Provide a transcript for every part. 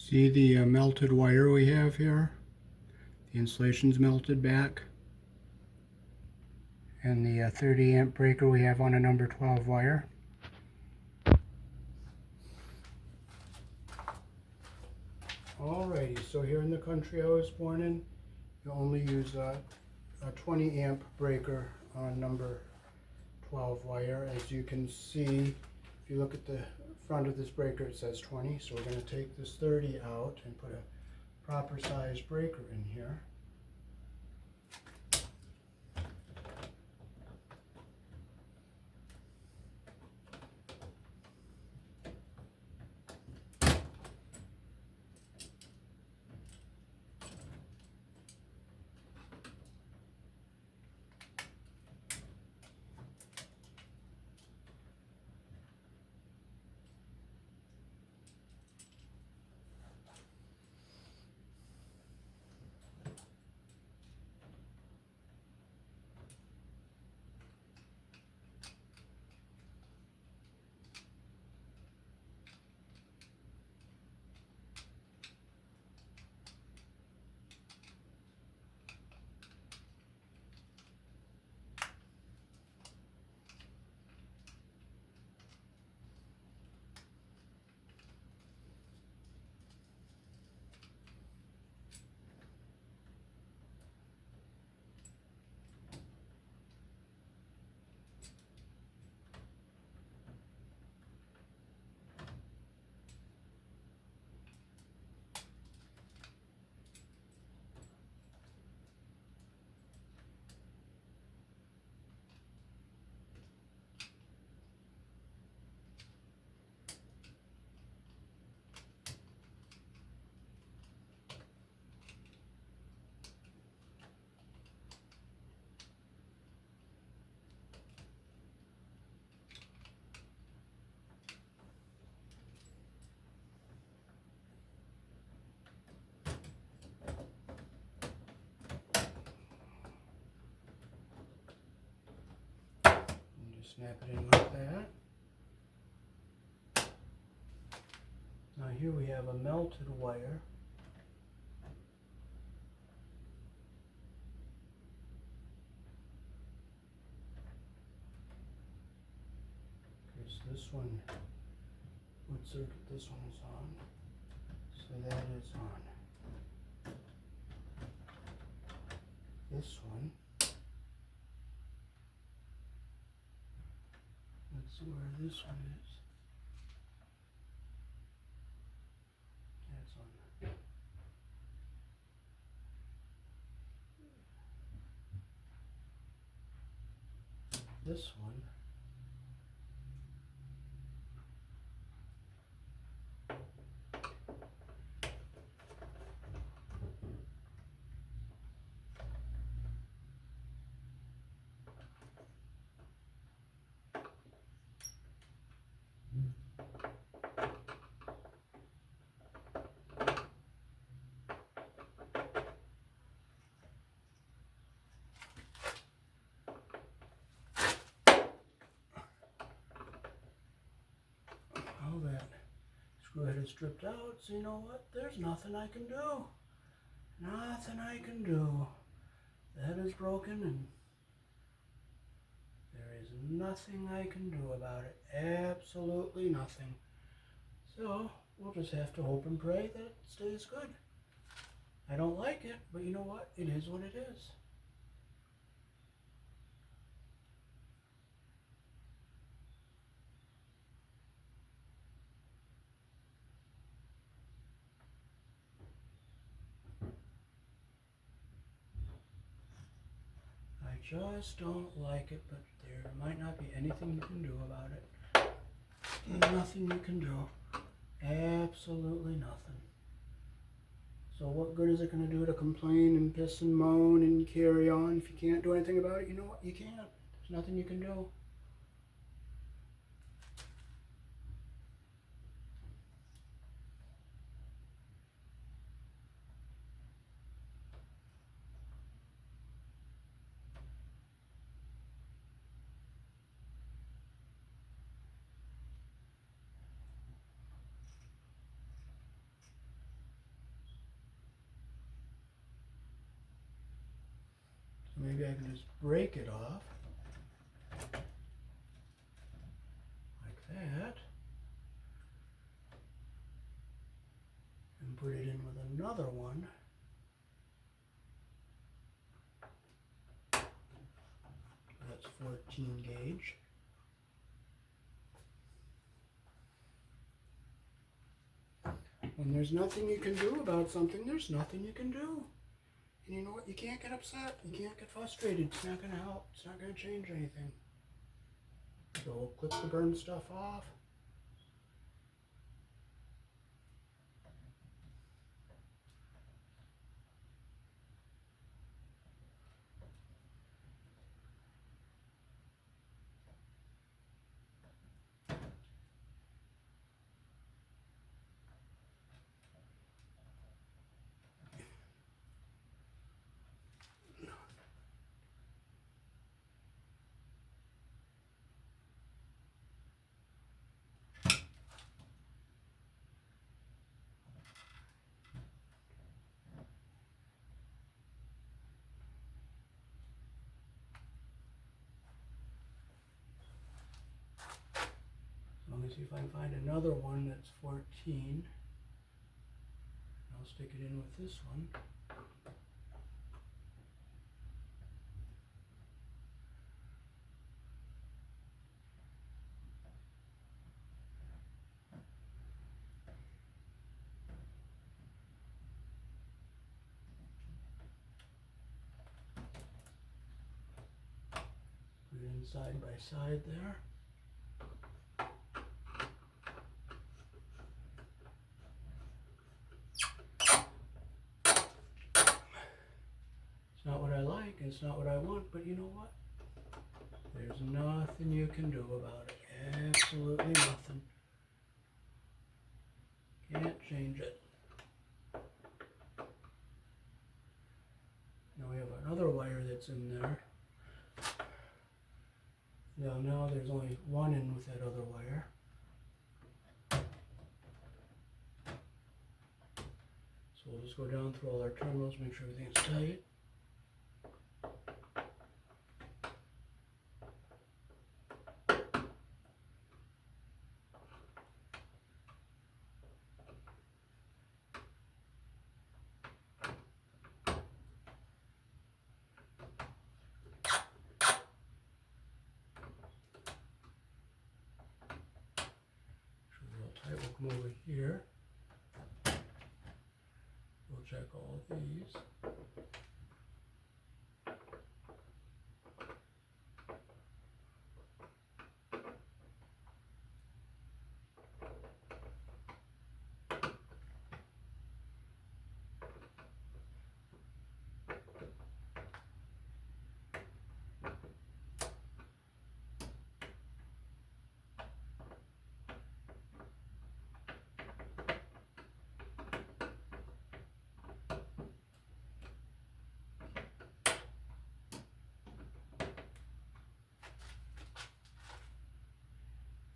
See the melted wire we have here? The insulation's melted back. And the 30 amp breaker we have on a number 12 wire. Alrighty, so here in the country I was born in, you only use a 20 amp breaker on number 12 wire. As you can see, if you look at the front of this breaker, it says 20, so we're going to take this 30 out and put a proper size breaker in here. Snap it in like that. Now here we have a melted wire. Okay, so this one, what circuit this one is on? So that is on. This one. Let's see where this one is. That's on. This one. That screw head is stripped out, so you know what? There's nothing I can do. Nothing I can do. That is broken and there is nothing I can do about it. Absolutely nothing. So we'll just have to hope and pray that it stays good. I don't like it, but you know what? It is what it is. I just don't like it, but there might not be anything you can do about it. Nothing you can do. Absolutely nothing. So what good is it going to do to complain and piss and moan and carry on if you can't do anything about it? You know what? You can't. There's nothing you can do. maybe I can just break it off like that and put it in with another one. That's 14 gauge. When there's nothing you can do about something, there's nothing you can do. And you know what? You can't get upset. You can't get frustrated. It's not going to help. It's not going to change anything. So we'll clip the burned stuff off. Let me see if I can find another one that's 14. I'll stick it in with this one. Put it in side by side there. It's not what I like, it's not what I want, but you know what? There's nothing you can do about it. Absolutely nothing. Can't change it. Now we have another wire that's in there. Now there's only one in with that other wire. So we'll just go down through all our terminals, make sure everything's tight. We'll come over here. We'll check all of these.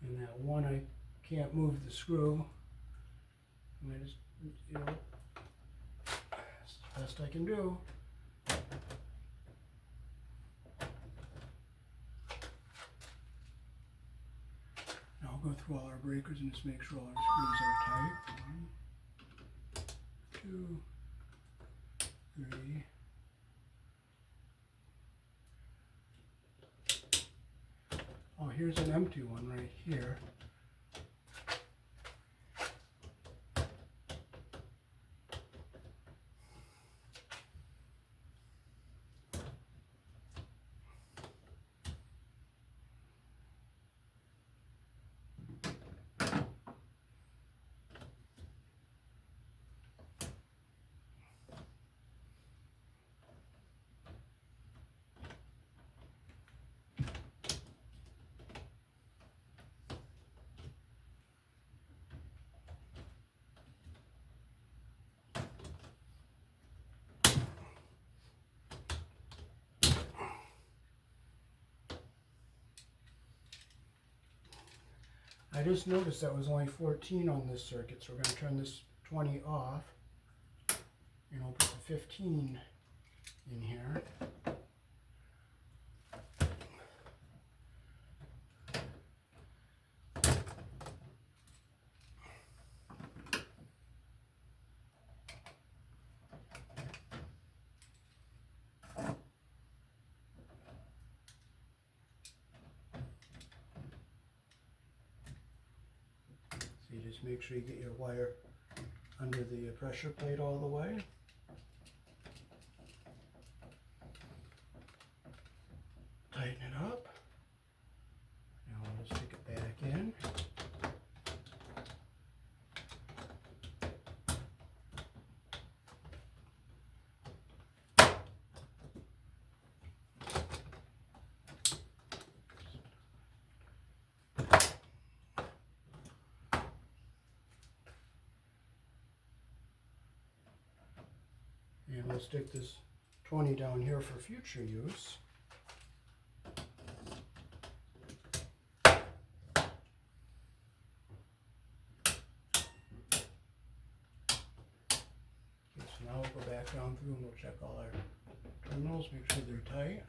And that one, I can't move the screw. I just, you know, that's the best I can do. Now I'll go through all our breakers and just make sure all our screws are tight. 1, 2, 3. Oh, here's an empty one right here. I just noticed that was only 14 on this circuit, so we're going to turn this 20 off, and I'll put the 15 in here. Just make sure you get your wire under the pressure plate all the way. Tighten it up. Now I'll just stick it back in. And we'll stick this 20 down here for future use. So now we'll go back down through and we'll check all our terminals, make sure they're tight.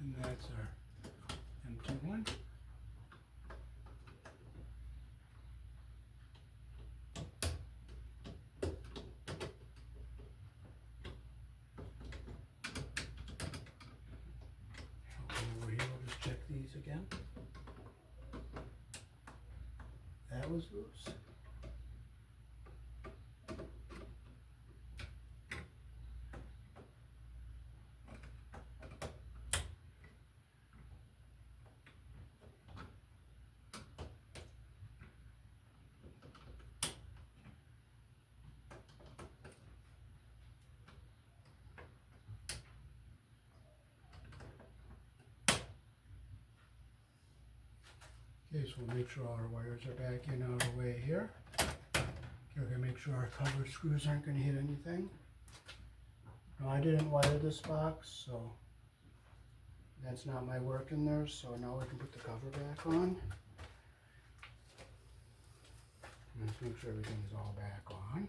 And that's our empty one. Over here, we'll just check these again. That was loose. Okay, so we'll make sure all our wires are back in out of the way here. Okay, we're going to make sure our cover screws aren't going to hit anything. Now I didn't wire this box, so that's not my work in there. So now we can put the cover back on. Let's make sure everything is all back on.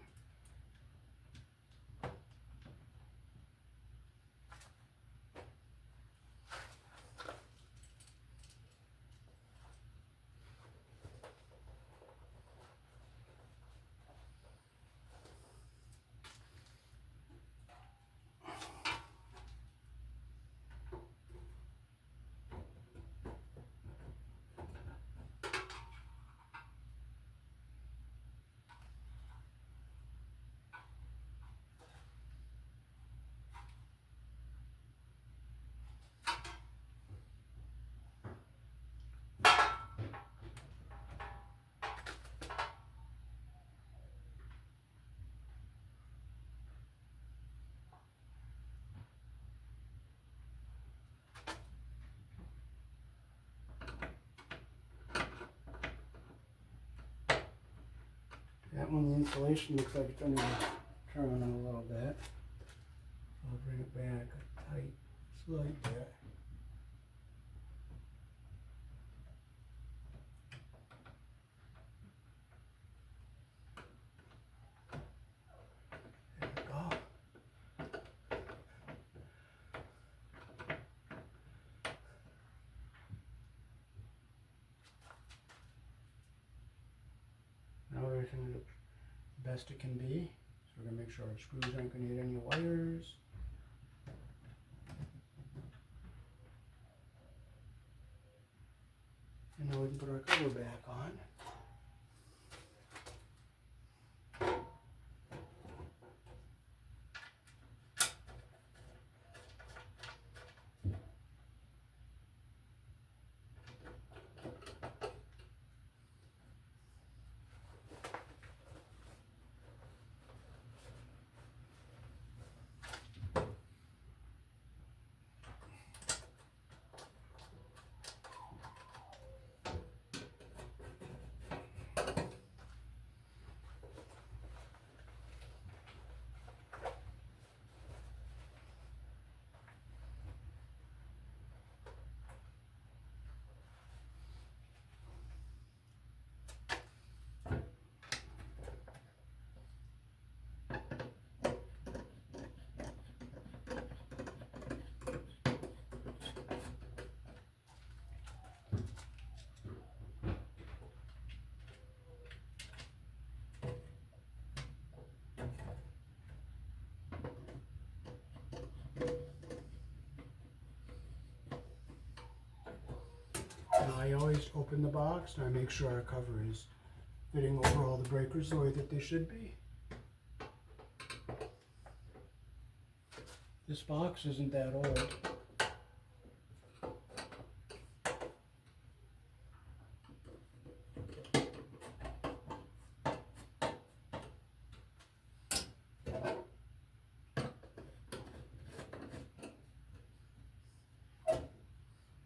That one, the insulation looks like it's under the turn on a little bit. I'll bring it back a tight, slight bit. There we go. Now everything looks the best it can be. So we're going to make sure our screws aren't going to hit any wires. And now we can put our cover back on. I always open the box and I make sure our cover is fitting over all the breakers the way that they should be. This box isn't that old.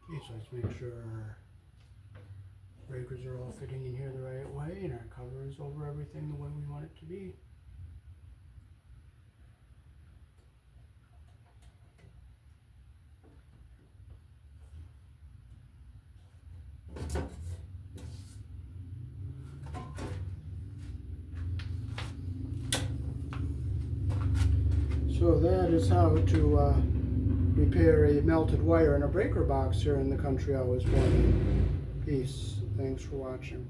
Okay, so let's make sure our breakers are all fitting in here the right way and our cover is over everything the way we want it to be. So that is how to repair a melted wire in a breaker box here in the country I was born in. Peace. Thanks for watching.